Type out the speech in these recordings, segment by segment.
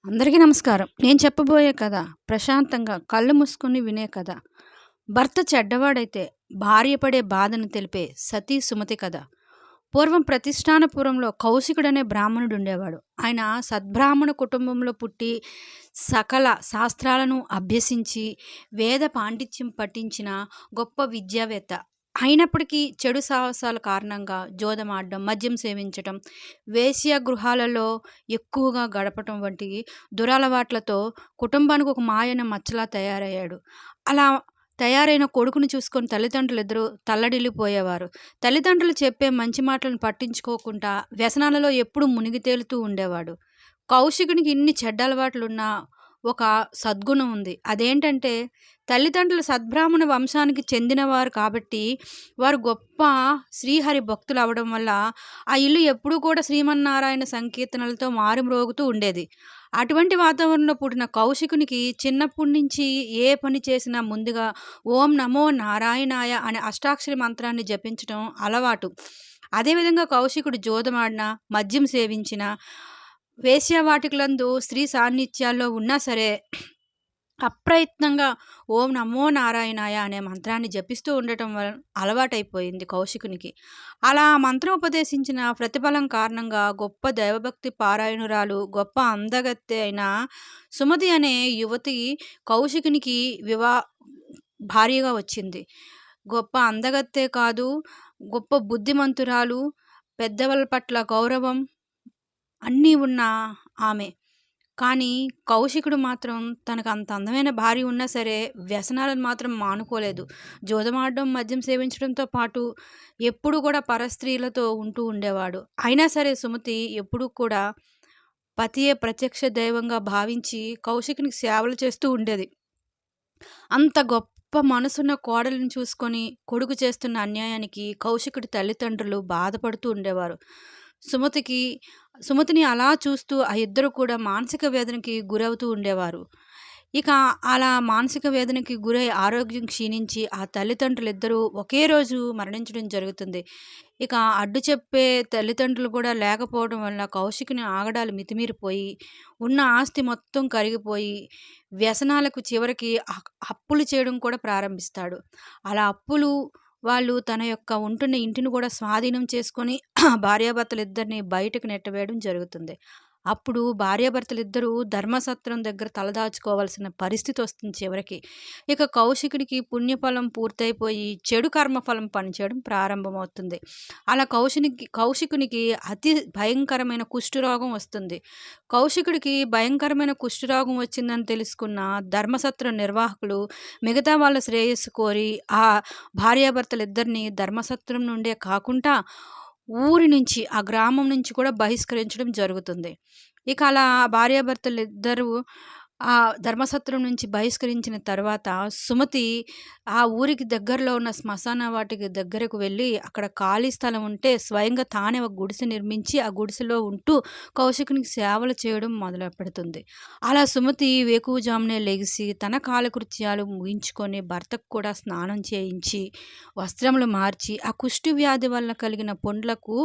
అందరికీ నమస్కారం. నేను చెప్పబోయే కథ ప్రశాంతంగా కళ్ళు మూసుకొని వినే కథ. భర్త చెడ్డవాడైతే భార్య పడే బాధను తెలిపే సతీ సుమతి కథ. పూర్వం ప్రతిష్టానపురంలో కౌశికుడనే బ్రాహ్మణుడుండేవాడు. ఆయన సద్బ్రాహ్మణ కుటుంబంలో పుట్టి సకల శాస్త్రాలను అభ్యసించి వేద పాండిత్యం పఠించిన గొప్ప విద్యావేత్త. అయినప్పటికీ చెడు సాహసాల కారణంగా జోదమాడడం, మద్యం సేవించటం, వేశ్యాగృహాలలో ఎక్కువగా గడపటం వంటి దురలవాట్లతో కుటుంబానికి ఒక మాయన మచ్చలా తయారయ్యాడు. అలా తయారైన కొడుకుని చూసుకొని తల్లిదండ్రులిద్దరూ తల్లడిల్లిపోయేవారు. తల్లిదండ్రులు చెప్పే మంచి మాటలను పట్టించుకోకుండా వ్యసనాలలో ఎప్పుడూ మునిగి తేలుతూ ఉండేవాడు. కౌశికునికి ఇన్ని చెడ్డ అలవాట్లున్నా ఒక సద్గుణం ఉంది. అదేంటంటే తల్లిదండ్రులు సద్బ్రాహ్మణ వంశానికి చెందినవారు కాబట్టి వారు గొప్ప శ్రీహరి భక్తులు అవ్వడం వల్ల ఆ ఇల్లు ఎప్పుడూ కూడా శ్రీమన్నారాయణ సంకీర్తనలతో మారుమ్రోగుతూ ఉండేది. అటువంటి వాతావరణంలో పుట్టిన కౌశికునికి చిన్నప్పటి నుంచి ఏ పని చేసినా ముందుగా ఓం నమో నారాయణాయ అనే అష్టాక్షరి మంత్రాన్ని జపించడం అలవాటు. అదేవిధంగా కౌశికుడు జోదమాడినా, మద్యం సేవించినా, వేశ్యావాటికలందు స్త్రీ సాన్నిధ్యాల్లో ఉన్నా సరే అప్రయత్నంగా ఓం నమో నారాయణాయ అనే మంత్రాన్ని జపిస్తూ ఉండటం వల్ల అలవాటైపోయింది కౌశికునికి. అలా మంత్రం ఉపదేశించిన ప్రతిఫలం కారణంగా గొప్ప దైవభక్తి పారాయణురాలు, గొప్ప అందగత్తె అయిన సుమతి అనే యువతి కౌశికునికి భార్యగా వచ్చింది. గొప్ప అందగత్తె కాదు, గొప్ప బుద్ధిమంతురాలు, పెద్దవాళ్ళ పట్ల గౌరవం అన్నీ ఉన్న ఆమె. కానీ కౌశికుడు మాత్రం తనకు అంత అందమైన భార్య ఉన్నా సరే వ్యసనాలను మాత్రం మానుకోలేదు. జోదమాడడం, మద్యం సేవించడంతో పాటు ఎప్పుడు కూడా పరస్త్రీలతో ఉంటూ ఉండేవాడు. అయినా సరే సుమతి ఎప్పుడూ కూడా పతియే ప్రత్యక్ష దైవంగా భావించి కౌశికునికి సేవలు చేస్తూ ఉండేది. అంత గొప్ప మనసున్న కోడలిని చూసుకొని కొడుకు చేస్తున్న అన్యాయానికి కౌశికుడి తల్లిదండ్రులు బాధపడుతూ ఉండేవారు. సుమతిని అలా చూస్తూ ఆ ఇద్దరు కూడా మానసిక వేదనకి గురవుతూ ఉండేవారు. ఇక అలా మానసిక వేదనకి గురై ఆరోగ్యం క్షీణించి ఆ తల్లిదండ్రులిద్దరూ ఒకే రోజు మరణించడం జరుగుతుంది. ఇక అడ్డు చెప్పే తల్లిదండ్రులు కూడా లేకపోవడం వల్ల కౌశికుని ఆగడాలు మితిమీరిపోయి ఉన్న ఆస్తి మొత్తం కరిగిపోయి వ్యసనాలకు చివరికి అప్పులు చేయడం కూడా ప్రారంభిస్తాడు. అలా అప్పులు వాళ్ళు తన యొక్క ఉంటున్న ఇంటిని కూడా స్వాధీనం చేసుకొని భార్యాభర్తలిద్దరిని బయటకు నెట్టవేయడం జరుగుతుంది. అప్పుడు భార్యాభర్తలిద్దరూ ధర్మసత్రం దగ్గర తలదాచుకోవాల్సిన పరిస్థితి వస్తుంది చివరికి. ఇక కౌశికునికి పుణ్యఫలం పూర్తయిపోయి చెడు కర్మఫలం పనిచేయడం ప్రారంభమవుతుంది. అలా కౌశికునికి అతి భయంకరమైన కుష్ఠరోగం వస్తుంది. కౌశికుడికి భయంకరమైన కుష్ఠరోగం వచ్చిందని తెలుసుకున్న ధర్మసత్రం నిర్వాహకులు మిగతా వాళ్ళ శ్రేయస్సు కోరి ఆ భార్యాభర్తలిద్దరిని ధర్మసత్రం నుండే కాకుండా ఊరి నుంచి, ఆ గ్రామం నుంచి కూడా బహిష్కరించడం జరుగుతుంది. ఇక అలా భార్యాభర్తలిద్దరూ ఆ ధర్మసత్రం నుంచి బహిష్కరించిన తర్వాత సుమతి ఆ ఊరికి దగ్గరలో ఉన్న శ్మశాన వాటికి దగ్గరకు వెళ్ళి అక్కడ ఖాళీ స్థలం ఉంటే స్వయంగా తానే ఒక గుడిసె నిర్మించి ఆ గుడిసెలో ఉంటూ కౌశికునికి సేవలు చేయడం మొదలు పెడుతుంది. అలా సుమతి వేకువజామునే లెగిసి తన కాలకృత్యాలు ముగించుకొని భర్తకు కూడా స్నానం చేయించి వస్త్రములు మార్చి ఆ కుష్టి వ్యాధి వల్ల కలిగిన పుండ్లకు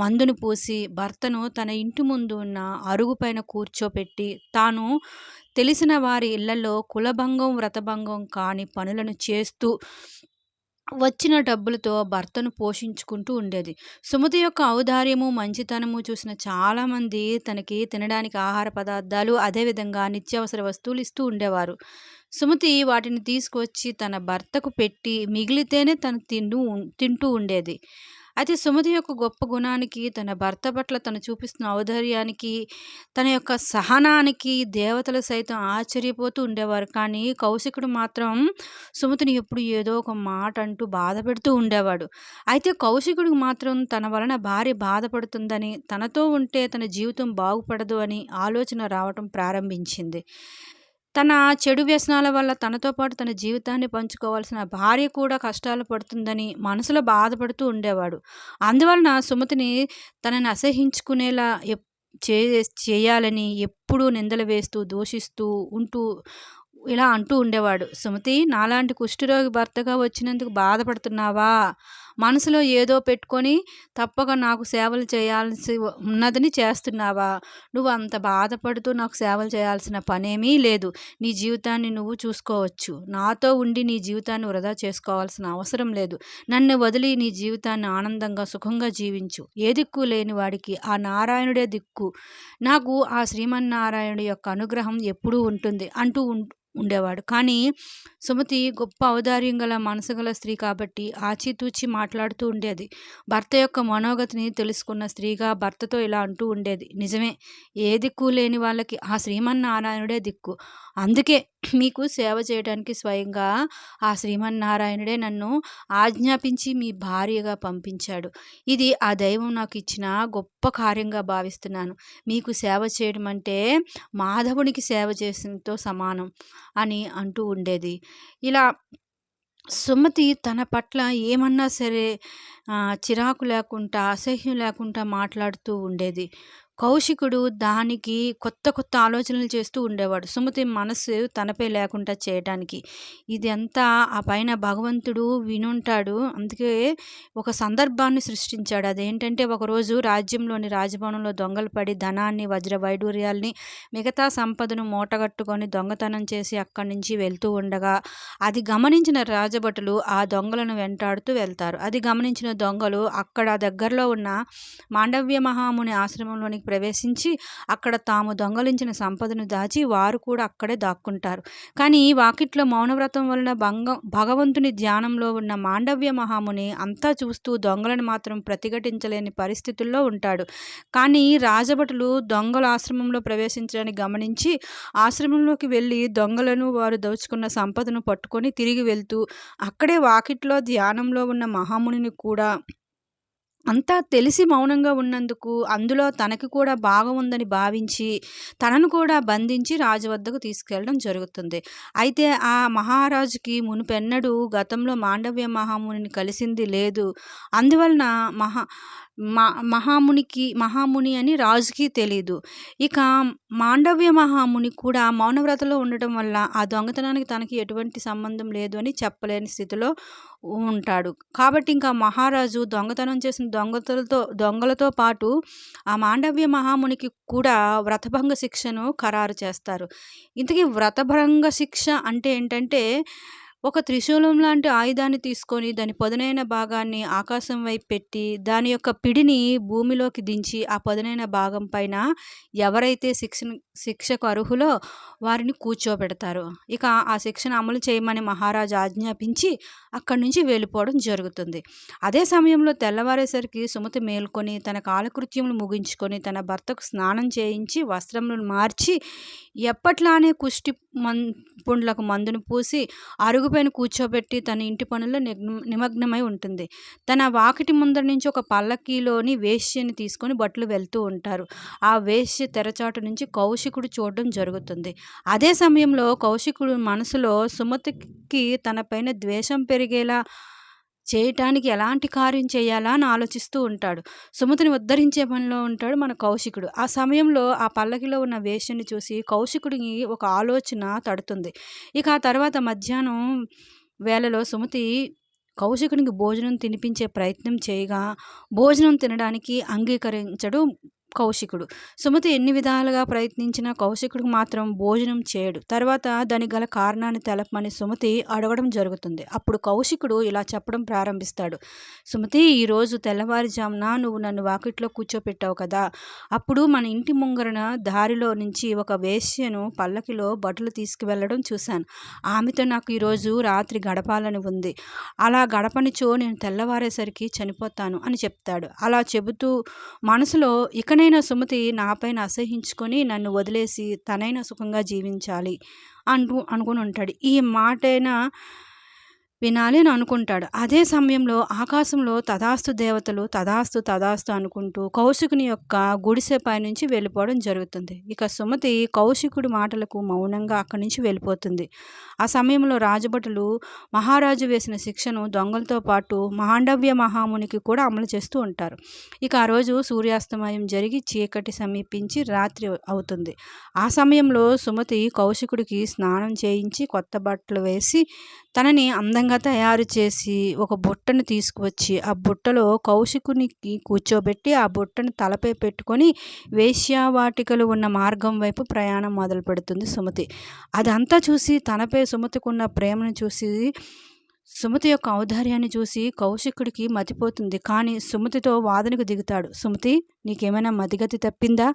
మందును పూసి భర్తను తన ఇంటి ముందు ఉన్న అరుగు పైన కూర్చోపెట్టి తాను తెలిసిన వారి ఇళ్లలో కులభంగం, వ్రతభంగం కాని పనులను చేస్తూ వచ్చిన డబ్బులతో భర్తను పోషించుకుంటూ ఉండేది. సుమతి యొక్క ఔదార్యము, మంచితనము చూసిన చాలామంది తనకి తినడానికి ఆహార పదార్థాలు, అదేవిధంగా నిత్యావసర వస్తువులు ఇస్తూ ఉండేవారు. సుమతి వాటిని తీసుకువచ్చి తన భర్తకు పెట్టి మిగిలితేనే తను తింటూ ఉండేది. అయితే సుమతి యొక్క గొప్ప గుణానికి, తన భర్త పట్ల తను చూపిస్తున్న ఔదార్యానికి, తన యొక్క సహనానికి దేవతలు సైతం ఆశ్చర్యపోతూ ఉండేవారు. కానీ కౌశికుడు మాత్రం సుమతిని ఎప్పుడు ఏదో ఒక మాట అంటూ బాధ పెడుతూ ఉండేవాడు. అయితే కౌశికుడికి మాత్రం తన వలన భార్య బాధపడుతుందని, తనతో ఉంటే తన జీవితం బాగుపడదు అని ఆలోచన రావటం ప్రారంభించింది. తన చెడు వ్యసనాల వల్ల తనతో పాటు తన జీవితాన్ని పంచుకోవాల్సిన భార్య కూడా కష్టాలు పడుతుందని మనసులో బాధపడుతూ ఉండేవాడు. అందువలన సుమతిని తనని అసహ్యించుకునేలా చేయాలని ఎప్పుడూ నిందలు వేస్తూ, దూషిస్తూ ఉంటూ ఇలా అంటూ ఉండేవాడు. "సుమతి, నాలాంటి కుష్ఠరోగి భర్తగా వచ్చినందుకు బాధపడుతున్నావా? మనసులో ఏదో పెట్టుకొని తప్పక నాకు సేవలు చేయాల్సి ఉన్నదని చేస్తున్నావా? నువ్వు అంత బాధపడుతూ నాకు సేవలు చేయాల్సిన పనేమీ లేదు. నీ జీవితాన్ని నువ్వు చూసుకోవచ్చు. నాతో ఉండి నీ జీవితాన్ని వృధా చేసుకోవాల్సిన అవసరం లేదు. నన్ను వదిలి నీ జీవితాన్ని ఆనందంగా, సుఖంగా జీవించు. ఏ దిక్కు లేని వాడికి ఆ నారాయణుడే దిక్కు. నాకు ఆ శ్రీమన్నారాయణుడి యొక్క అనుగ్రహం ఎప్పుడూ ఉంటుంది" అంటూ ఉండేవాడు. కానీ సుమతి గొప్ప ఔదార్యం గల మనసు గల స్త్రీ కాబట్టి ఆచితూచి మాట్లాడుతూ ఉండేది. భర్త యొక్క మనోగతిని తెలుసుకున్న స్త్రీగా భర్తతో ఇలా అంటూ ఉండేది. "నిజమే, ఏ దిక్కు లేని వాళ్ళకి ఆ శ్రీమన్నారాయణుడే దిక్కు. అందుకే మీకు సేవ చేయడానికి స్వయంగా ఆ శ్రీమన్నారాయణుడే నన్ను ఆజ్ఞాపించి మీ భార్యగా పంపించాడు. ఇది ఆ దైవం నాకు ఇచ్చిన గొప్ప కార్యంగా భావిస్తున్నాను. మీకు సేవ చేయడం అంటే మాధవునికి సేవ చేసినతో సమానం" అని అంటూ ఉండేది. ఇలా సుమతి తన పట్ల ఏమన్నా సరే చిరాకు లేకుండా, అసహ్యం లేకుండా మాట్లాడుతూ ఉండేది. కౌశికుడు దానికి కొత్త కొత్త ఆలోచనలు చేస్తూ ఉండేవాడు. సుమతి మనసు తనపై లేకుండా చేయటానికి. ఇదంతా ఆ పైన భగవంతుడు వినుంటాడు. అందుకే ఒక సందర్భాన్ని సృష్టించాడు. అదేంటంటే, ఒకరోజు రాజ్యంలోని రాజభవనంలో దొంగలు పడి ధనాన్ని, వజ్ర వైడూర్యాల్ని, మిగతా సంపదను మూటగట్టుకొని దొంగతనం చేసి అక్కడి నుంచి వెళ్తూ ఉండగా అది గమనించిన రాజభటులు ఆ దొంగలను వెంటాడుతూ వెళ్తారు. అది గమనించిన దొంగలు అక్కడ దగ్గరలో ఉన్న మాండవ్య మహాముని ఆశ్రమంలోనికి ప్రవేశించి అక్కడ తాము దొంగలించిన సంపదను దాచి వారు కూడా అక్కడే దాక్కుంటారు. కానీ వాకిట్లో మౌనవ్రతం వలన భగవంతుని ధ్యానంలో ఉన్న మాండవ్య మహాముని అంతా చూస్తూ దొంగలను మాత్రం ప్రతిఘటించలేని పరిస్థితుల్లో ఉంటాడు. కానీ రాజభటులు దొంగల ఆశ్రమంలో ప్రవేశించడాన్ని గమనించి ఆశ్రమంలోకి వెళ్ళి దొంగలను, వారు దోచుకున్న సంపదను పట్టుకొని తిరిగి వెళ్తూ అక్కడే వాకిట్లో ధ్యానంలో ఉన్న మహామునిని కూడా అంతా తెలిసి మౌనంగా ఉన్నందుకు అందులో తనకి కూడా భాగం ఉందని భావించి తనను కూడా బంధించి రాజు వద్దకు తీసుకెళ్ళడం జరుగుతుంది. అయితే ఆ మహారాజుకి మునుపెన్నడూ గతంలో మాండవ్య మహామునిని కలిసింది లేదు. అందువలన మహాముని అని రాజుకి తెలీదు. ఇక మాండవ్య మహాముని కూడా మౌనవ్రతలో ఉండటం వల్ల ఆ దొంగతనానికి తనకి ఎటువంటి సంబంధం లేదు అని చెప్పలేని స్థితిలో ఉంటాడు. కాబట్టి ఇంకా మహారాజు దొంగతనం చేసిన దొంగలతో పాటు ఆ మాండవ్య మహామునికి కూడా వ్రతభంగ శిక్షను ఖరారు చేస్తారు. ఇంతకీ వ్రతభంగ శిక్ష అంటే ఏంటంటే, ఒక త్రిశూలం లాంటి ఆయుధాన్ని తీసుకొని దాని పదునైన భాగాన్ని ఆకాశం వైపు పెట్టి దాని యొక్క పిడిని భూమిలోకి దించి ఆ పదునైన భాగం పైన ఎవరైతే శిక్షకు అర్హులో వారిని కూర్చోబెడతారు. ఇక ఆ శిక్షను అమలు చేయమని మహారాజు ఆజ్ఞాపించి అక్కడి నుంచి వెళ్ళిపోవడం జరుగుతుంది. అదే సమయంలో తెల్లవారేసరికి సుమతి మేల్కొని తన కాలకృత్యములు ముగించుకొని తన భర్తకు స్నానం చేయించి వస్త్రములను మార్చి ఎప్పట్లానే కుష్టి పుండ్లకు మందును పూసి అరుగుపైన కూర్చోబెట్టి తన ఇంటి పనుల్లో నిమగ్నమై ఉంటుంది. తన వాకిటి ముందర నుంచి ఒక పల్లకీలోని వేశ్యని తీసుకొని భటులు వెళ్తూ ఉంటారు. ఆ వేశ్య తెరచాటు నుంచి కౌశికుడు చూడడం జరుగుతుంది. అదే సమయంలో కౌశికుడు మనసులో సుమతికి తనపైన ద్వేషం పెరిగేలా చేయటానికి ఎలాంటి కార్యం చేయాలా అని ఆలోచిస్తూ ఉంటాడు. సుమతిని ఉద్ధరించే పనిలో ఉంటాడు మన కౌశికుడు. ఆ సమయంలో ఆ పల్లకిలో ఉన్న వేశ్యని చూసి కౌశికుడికి ఒక ఆలోచన తడుతుంది. ఇక ఆ తర్వాత మధ్యాహ్నం వేళలో సుమతి కౌశికునికి భోజనం తినిపించే ప్రయత్నం చేయగా భోజనం తినడానికి అంగీకరించడు కౌశికుడు. సుమతి ఎన్ని విధాలుగా ప్రయత్నించినా కౌశికుడికి మాత్రం భోజనం చేయడు. తర్వాత దానికి గల కారణాన్ని తెలపమని సుమతి అడగడం జరుగుతుంది. అప్పుడు కౌశికుడు ఇలా చెప్పడం ప్రారంభిస్తాడు. "సుమతి, ఈరోజు తెల్లవారుజామున నువ్వు నన్ను వాకిట్లో కూర్చోపెట్టావు కదా, అప్పుడు మన ఇంటి ముంగరన దారిలో నుంచి ఒక వేశ్యను పల్లకిలో భటులు తీసుకువెళ్ళడం చూశాను. ఆమెతో నాకు ఈరోజు రాత్రి గడపాలని ఉంది. అలా గడపనిచో నేను తెల్లవారేసరికి చనిపోతాను" అని చెప్తాడు. అలా చెబుతూ మనసులో ఇకనైనా సుమతి నాపైన అసహించుకొని నన్ను వదిలేసి తనైనా సుఖంగా జీవించాలి అనుకుని ఉంటాడు. ఈ మాటైనా వినాలి అని అనుకుంటాడు. అదే సమయంలో ఆకాశంలో తథాస్తు దేవతలు తథాస్తు, తథాస్తు అనుకుంటూ కౌశికుని యొక్క గుడిసె పైనుంచి వెళ్ళిపోవడం జరుగుతుంది. ఇక సుమతి కౌశికుడి మాటలకు మౌనంగా అక్కడి నుంచి వెళ్ళిపోతుంది. ఆ సమయంలో రాజభటులు మహారాజు వేసిన శిక్షను దొంగలతో పాటు మాండవ్య మహామునికి కూడా అమలు చేస్తూ ఉంటారు. ఇక ఆ రోజు సూర్యాస్తమయం జరిగి చీకటి సమీపించి రాత్రి అవుతుంది. ఆ సమయంలో సుమతి కౌశికుడికి స్నానం చేయించి కొత్త బట్టలు వేసి తనని అందంగా తయారు చేసి ఒక బుట్టను తీసుకువచ్చి ఆ బుట్టలో కౌశికునికి కూర్చోబెట్టి ఆ బుట్టను తలపై పెట్టుకొని వేశ్యావాటికలు ఉన్న మార్గం వైపు ప్రయాణం మొదలు పెడుతుంది సుమతి. అదంతా చూసి తనపై సుమతికున్న ప్రేమను చూసి సుమతి యొక్క ఔదార్యాన్ని చూసి కౌశికుడికి మతిపోతుంది. కానీ సుమతితో వాదనకు దిగుతాడు. సుమతి, నీకేమైనా మతిగతి తప్పిందా?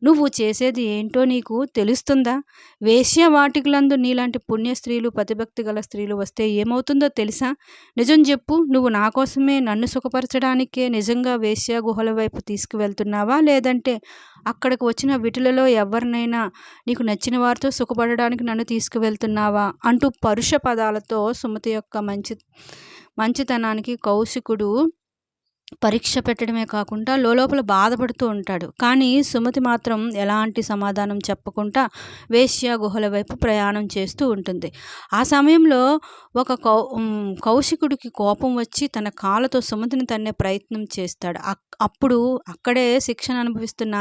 నువ్వు చేసేది ఏంటో నీకు తెలుస్తుందా? వేశ్యావాటికలందు నీలాంటి పుణ్య స్త్రీలు, పతిభక్తి గల స్త్రీలు వస్తే ఏమవుతుందో తెలుసా? నిజం చెప్పు, నువ్వు నా కోసమే నన్ను సుఖపరచడానికే నిజంగా వేశ్యా గుహల వైపు తీసుకువెళ్తున్నావా, లేదంటే అక్కడికి వచ్చిన విటులలో ఎవరినైనా నీకు నచ్చిన వారితో సుఖపడడానికి నన్ను తీసుకువెళ్తున్నావా అంటూ పరుష పదాలతో సుమతి యొక్క మంచితనానికి కౌశికుడు పరీక్ష పెట్టడమే కాకుండా లోపల బాధపడుతూ ఉంటాడు. కానీ సుమతి మాత్రం ఎలాంటి సమాధానం చెప్పకుండా వేశ్య గుహల వైపు ప్రయాణం చేస్తూ ఉంటుంది. ఆ సమయంలో ఒక కౌశికుడికి కోపం వచ్చి తన కాళ్ళతో సుమతిని తన్నే ప్రయత్నం చేస్తాడు. అప్పుడు అక్కడే శిక్షణ అనుభవిస్తున్న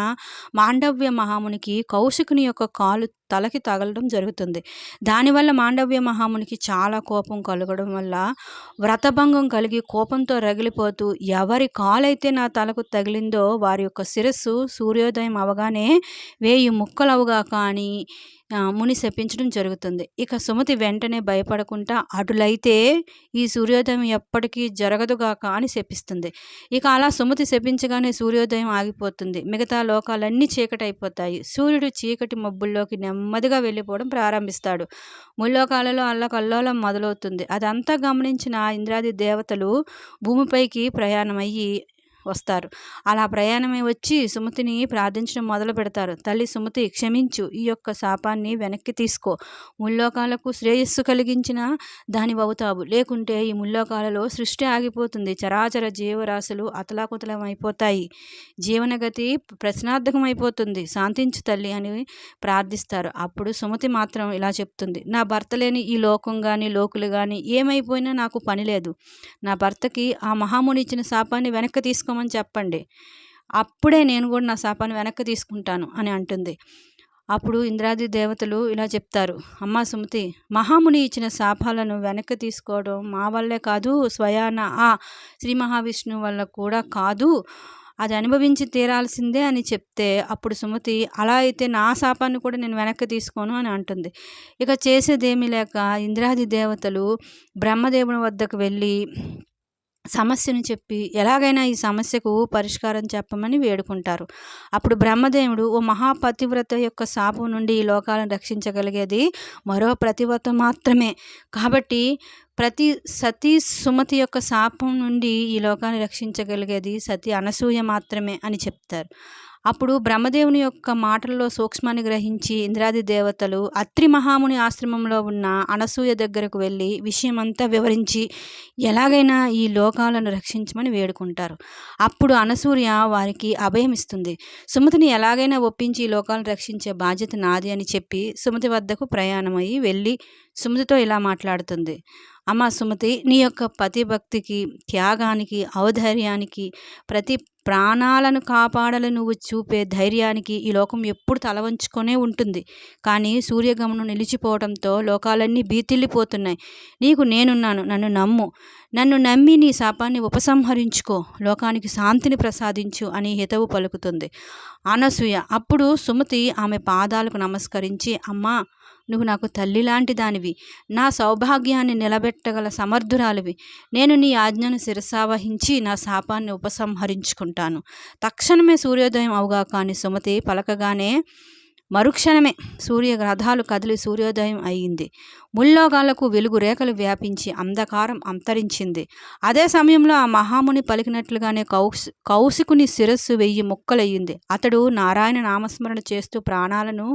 మాండవ్య మహామునికి కౌశికుని యొక్క కాలు తలకి తగలడం జరుగుతుంది. దానివల్ల మాండవ్య మహామునికి చాలా కోపం కలగడం వల్ల వ్రతభంగం కలిగి కోపంతో రగిలిపోతూ ఎవరి కాలైతే నా తలకు తగిలిందో వారి యొక్క శిరస్సు సూర్యోదయం అవగానే 1000 ముక్కలవుగాక అని ముని శపించడం జరుగుతుంది. ఇక సుమతి వెంటనే భయపడకుండా అటులైతే ఈ సూర్యోదయం ఎప్పటికీ జరగదుగాక అని శపిస్తుంది. ఇక అలా సుమతి శపించగానే సూర్యోదయం ఆగిపోతుంది. మిగతా లోకాలన్నీ చీకటైపోతాయి. సూర్యుడు చీకటి మబ్బుల్లోకి నెమ్మదిగా వెళ్ళిపోవడం ప్రారంభిస్తాడు. ముల్లోకాలలో అల్లకల్లోలం మొదలవుతుంది. అదంతా గమనించిన ఇంద్రాది దేవతలు భూమిపైకి ప్రయాణమయ్యి వస్తారు. అలా ప్రయాణమై వచ్చి సుమతిని ప్రార్థించడం మొదలు పెడతారు. తల్లి సుమతి, క్షమించు, ఈ యొక్క శాపాన్ని వెనక్కి తీసుకో. ముల్లోకాలకు శ్రేయస్సు కలిగించిన దానివవుతావు. లేకుంటే ఈ ముల్లోకాలలో సృష్టి ఆగిపోతుంది. చరాచర జీవరాశులు అతలాకుతలమైపోతాయి. జీవనగతి ప్రశ్నార్థకమైపోతుంది. శాంతించు తల్లి అని ప్రార్థిస్తారు. అప్పుడు సుమతి మాత్రం ఇలా చెప్తుంది, నా భర్త లేని ఈ లోకం కానీ లోకులు కానీ ఏమైపోయినా నాకు పని లేదు. నా భర్తకి ఆ మహాముని ఇచ్చిన శాపాన్ని వెనక్కి తీసుకోమని చెప్పండి. అప్పుడే నేను కూడా నా శాపాన్ని వెనక్కి తీసుకుంటాను అని అంటుంది. అప్పుడు ఇంద్రాది దేవతలు ఇలా చెప్తారు, అమ్మా సుమతి, మహాముని ఇచ్చిన శాపాలను వెనక్కి తీసుకోవడం మా వల్లే కాదు, స్వయాన ఆ శ్రీ మహావిష్ణువు వల్ల కూడా కాదు, అది అనుభవించి తీరాల్సిందే అని చెప్తే అప్పుడు సుమతి, అలా అయితే నా శాపాన్ని కూడా నేను వెనక్కి తీసుకోను అని అంటుంది. ఇక చేసేదేమీ లేక ఇంద్రాది దేవతలు బ్రహ్మదేవుని వద్దకు వెళ్ళి సమస్యను చెప్పి ఎలాగైనా ఈ సమస్యకు పరిష్కారం చెప్పమని వేడుకుంటారు. అప్పుడు బ్రహ్మదేవుడు, ఓ మహాపతివ్రత యొక్క శాపం నుండి ఈ లోకాలను రక్షించగలిగేది మరో పతివ్రత మాత్రమే, కాబట్టి ప్రతి సతీ సుమతి యొక్క శాపం నుండి ఈ లోకాన్ని రక్షించగలిగేది సతీ అనసూయ మాత్రమే అని చెప్తారు. అప్పుడు బ్రహ్మదేవుని యొక్క మాటల్లో సూక్ష్మాన్ని గ్రహించి ఇంద్రాది దేవతలు అత్రి మహాముని ఆశ్రమంలో ఉన్న అనసూయ దగ్గరకు వెళ్ళి విషయమంతా వివరించి ఎలాగైనా ఈ లోకాలను రక్షించమని వేడుకుంటారు. అప్పుడు అనసూయ వారికి అభయం ఇస్తుంది. సుమతిని ఎలాగైనా ఒప్పించి ఈ లోకాలను రక్షించే బాధ్యత నాది అని చెప్పి సుమతి వద్దకు ప్రయాణమయ్యి వెళ్ళి సుమతితో ఇలా మాట్లాడుతుంది, అమ్మా సుమతి, నీ యొక్క పతిభక్తికి, త్యాగానికి, ఔదార్యానికి, ప్రతి ప్రాణాలను కాపాడాలని నువ్వు చూపే ధైర్యానికి ఈ లోకం ఎప్పుడు తలవంచుకొనే ఉంటుంది. కానీ సూర్యగమనం నిలిచిపోవడంతో లోకాలన్నీ బీతిల్లిపోతున్నాయి. నీకు నేనున్నాను, నన్ను నమ్ము, నన్ను నమ్మి నీ శాపాన్ని ఉపసంహరించుకో, లోకానికి శాంతిని ప్రసాదించు అని హితవు పలుకుతుంది అనసూయ. అప్పుడు సుమతి ఆమె పాదాలకు నమస్కరించి, అమ్మా, నువ్వు నాకు తల్లి లాంటి దానివి, నా సౌభాగ్యాన్ని నిలబెట్టగల సమర్థురాలివి, నేను నీ ఆజ్ఞను శిరసావహించి నా శాపాన్ని ఉపసంహరించుకుంటాను. తక్షణమే సూర్యోదయం అవుగా కానీ సుమతి పలకగానే మరుక్షణమే సూర్యరథాలు కదిలి సూర్యోదయం అయింది. ముల్లోకాలకు వెలుగు రేఖలు వ్యాపించి అంధకారం అంతరించింది. అదే సమయంలో ఆ మహాముని పలికినట్లుగానే కౌశికుని శిరస్సు 1000 ముక్కలయ్యింది. అతడు నారాయణ నామస్మరణ చేస్తూ ప్రాణాలను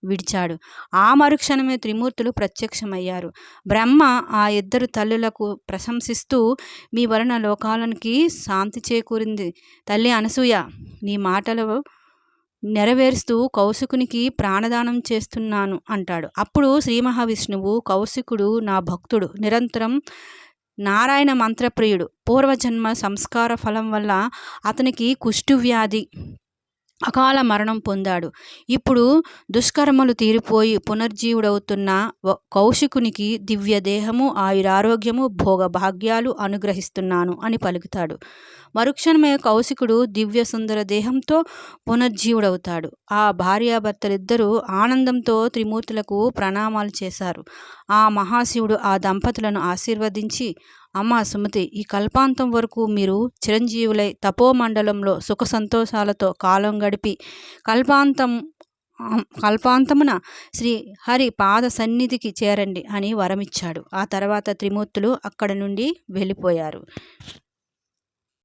విడిచాడు. ఆ మరుక్షణమే త్రిమూర్తులు ప్రత్యక్షమయ్యారు. బ్రహ్మ ఆ ఇద్దరు తల్లులకు ప్రశంసిస్తూ, మీ వలన లోకాలనికి శాంతి చేకూరింది తల్లి అనసూయ. నీ మాటలు నెరవేరుస్తూ కౌశికునికి ప్రాణదానం చేస్తున్నాను అంటాడు. అప్పుడు శ్రీ మహావిష్ణువు, కౌశికుడు నా భక్తుడు, నిరంతరం నారాయణ మంత్రప్రియుడు. పూర్వజన్మ సంస్కార ఫలం వల్ల అతనికి కుష్ఠువ్యాధి అకాల మరణం పొందాడు. ఇప్పుడు దుష్కర్మలు తీరిపోయి పునర్జీవుడవుతున్న కౌశికునికి దివ్య దేహము, ఆయురారోగ్యము, భోగభాగ్యాలు అనుగ్రహిస్తున్నాను అని పలుకుతాడు. మరుక్షణమే కౌశికుడు దివ్య సుందర దేహంతో పునర్జీవుడవుతాడు. ఆ భార్యాభర్తలిద్దరూ ఆనందంతో త్రిమూర్తులకు ప్రణామాలు చేశారు. ఆ మహాశివుడు ఆ దంపతులను ఆశీర్వదించి, అమ్మా సుమతి, ఈ కల్పాంతం వరకు మీరు చిరంజీవులై తపోమండలంలో సుఖ సంతోషాలతో కాలం గడిపి కల్పాంతమున శ్రీ హరి పాద సన్నిధికి చేరండి అని వరమిచ్చాడు. ఆ తర్వాత త్రిమూర్తులు అక్కడి నుండి వెళ్ళిపోయారు.